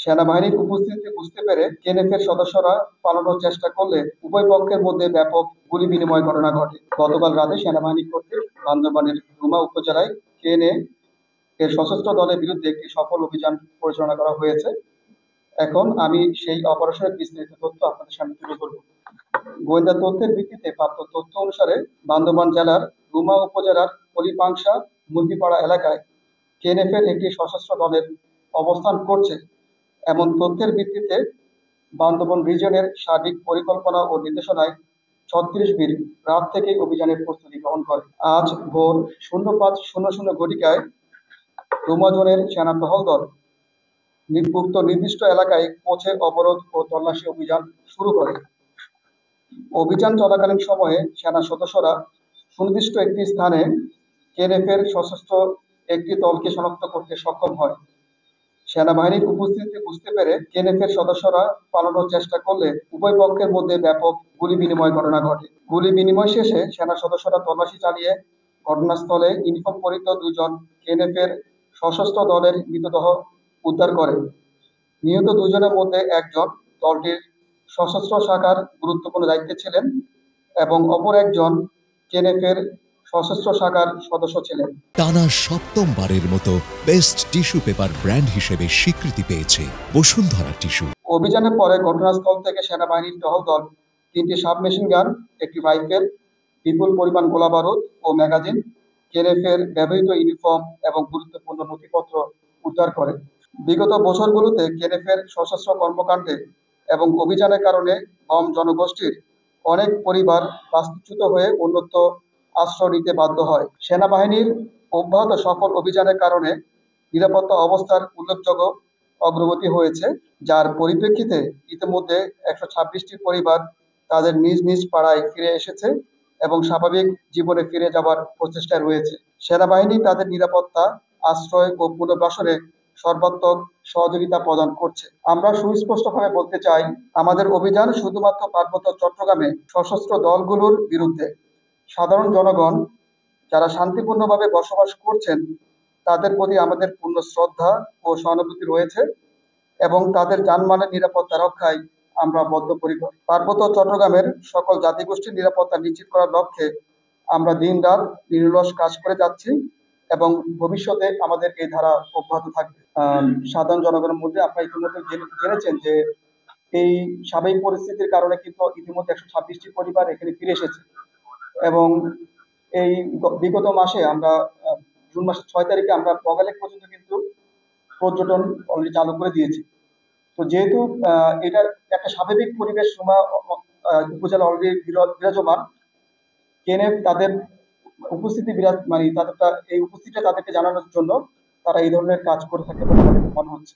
সেনাবাহিনীর উপস্থিতি বুঝতে পেরে কেএনএফ-এর সদস্যরা পালানোর চেষ্টা করলে উভয় পক্ষের মধ্যে ব্যাপক গুলি বিনিময় ঘটনা ঘটে। গতকাল রাতে সেনাবাহিনী কর্তৃক বান্দরবানের রুমা উপজেলায় কেএনএ এর সশস্ত্র দলের বিরুদ্ধে একটি সফল অভিযান পরিচালনা করা হয়েছে। এখন আমি সেই অপারেশনের বিস্তারিত তথ্য আপনাদের সামনে তুলে ধরব। গোয়েন্দা তথ্যের ভিত্তিতে প্রাপ্ত তথ্য অনুসারে বান্দরবান জেলার রুমা উপজেলার পলিপাংশা মুরগিপাড়া এলাকায় কেএনএফ-এর একটি সশস্ত্র দলের অবস্থান করছে এমন তথ্যের ভিত্তিতে বান্দরবান রিজিয়নের সার্বিক পরিকল্পনা ও নির্দেশনায় ৩৬ বীর রাত থেকেই অভিযানের প্রস্তুতি গ্রহণ করে। আজ ভোর 05:00 ঘটিকায় রুমা জোনের সেনা টহল দল উক্ত নির্দিষ্ট এলাকায় পৌঁছে অবরোধ ও তল্লাশি অভিযান শুরু করে। অভিযান চলাকালীন সময়ে সেনা সদস্যরা সুনির্দিষ্ট একটি স্থানে কেএনএফ-এর সশস্ত্র একটি দলকে শনাক্ত করতে সক্ষম হয়। সেনাবাহিনীর উপস্থিতি বুঝতে পেরে কেএনএফ-এর সদস্যরা পালানোর চেষ্টা করলে উভয় পক্ষের মধ্যে ব্যাপক গুলি বিনিময় ঘটনা ঘটে। গুলি বিনিময় শেষে সেনা সদস্যরা তল্লাশি চালিয়ে ঘটনাস্থলে ইউনিফর্ম পরিহিত 2 জন কেএনএফ-এর সশস্ত্র দলের মৃতদেহ উদ্ধার করে। নিহত 2 জনের মধ্যে একজন দলটির সশস্ত্র শাখার গুরুত্বপূর্ণ দায়িত্বে ছিলেন এবং অপর একজন কেএনএফ-এর সশস্ত্র শাখার সদস্য ছিলেন। টানা 7ম বারের মতো বেস্ট টিস্যু পেপার ব্র্যান্ড হিসেবে স্বীকৃতি পেয়েছে বসুন্ধরা টিস্যু। অভিযানের পরে ঘটনাস্থল থেকে সেনাবাহিনীর টহল দল 3টি সাবমেশিন গান, একটি রাইফেল, বিপুল পরিমাণ গোলাবারুদ ও ম্যাগাজিন, কেএনএফ-এর ব্যবহৃত ইউনিফর্ম এবং গুরুত্বপূর্ণ নথিপত্র উদ্ধার করে। বিগত বছরগুলোতে কেএনএফ-এর সশস্ত্র কর্মকাণ্ডে এবং অভিযানের কারণে জনগোষ্ঠীর অনেক পরিবার বাস্তুচ্যুত হয়ে অন্যত্র আশ্রয় নিতে বাধ্য হয়। সেনাবাহিনীর অব্যাহত সফল অভিযানের কারণে নিরাপত্তা অবস্থার উল্লেখযোগ্য অগ্রগতি হয়েছে, যার পরিপ্রেক্ষিতে ইতিমধ্যে 126টি পরিবার তাদের নিজ নিজ পাড়ায় ফিরে এসেছে এবং স্বাভাবিক জীবনে ফিরে যাওয়ার প্রচেষ্টায় রয়েছে। সেনাবাহিনী তাদের নিরাপত্তা, আশ্রয় ও পুনর্বাসনে সর্বাত্মক সহযোগিতা প্রদান করছে। আমরা সুস্পষ্টভাবে বলতে চাই, আমাদের অভিযান শুধুমাত্র পার্বত্য চট্টগ্রামে সশস্ত্র দলগুলোর বিরুদ্ধে। সাধারণ জনগণ যারা শান্তিপূর্ণভাবে বসবাস করছেন তাদের প্রতি আমাদের পূর্ণ শ্রদ্ধা ও সহানুভূতি রয়েছে এবং তাদের জানমালের নিরাপত্তা রক্ষায় আমরা বদ্ধপরিকর। পার্বত্য চট্টগ্রামের সকল জাতিগোষ্ঠীর নিরাপত্তা নিশ্চিত করার লক্ষ্যে আমরা দিনরাত নিরলস কাজ করে যাচ্ছি এবং ভবিষ্যতে আমাদের এই ধারা অব্যাহত থাকবে। সাধারণ জনগণের মধ্যে আপনারা ইতিমধ্যে জেনেছেন যে এই স্বাভাবিক পরিস্থিতির কারণে কিন্তু ইতিমধ্যে 126টি পরিবার এখানে ফিরে এসেছে এবং এই বিগত মাসে আমরা জুন মাসের 6 তারিখে আমরা বগালেক পর্যন্ত কিন্তু পর্যটন অলরেডি চালু করে দিয়েছি। তো যেহেতু এটা একটা স্বাভাবিক পরিবেশ রুমা উপজেলা অলরেডি বিরাজমান, কেএনএফ তাদের উপস্থিতি এই উপস্থিতিটা তাদেরকে জানানোর জন্য তারা এই ধরনের কাজ করে থাকে বলে আমাদের মনে হচ্ছে।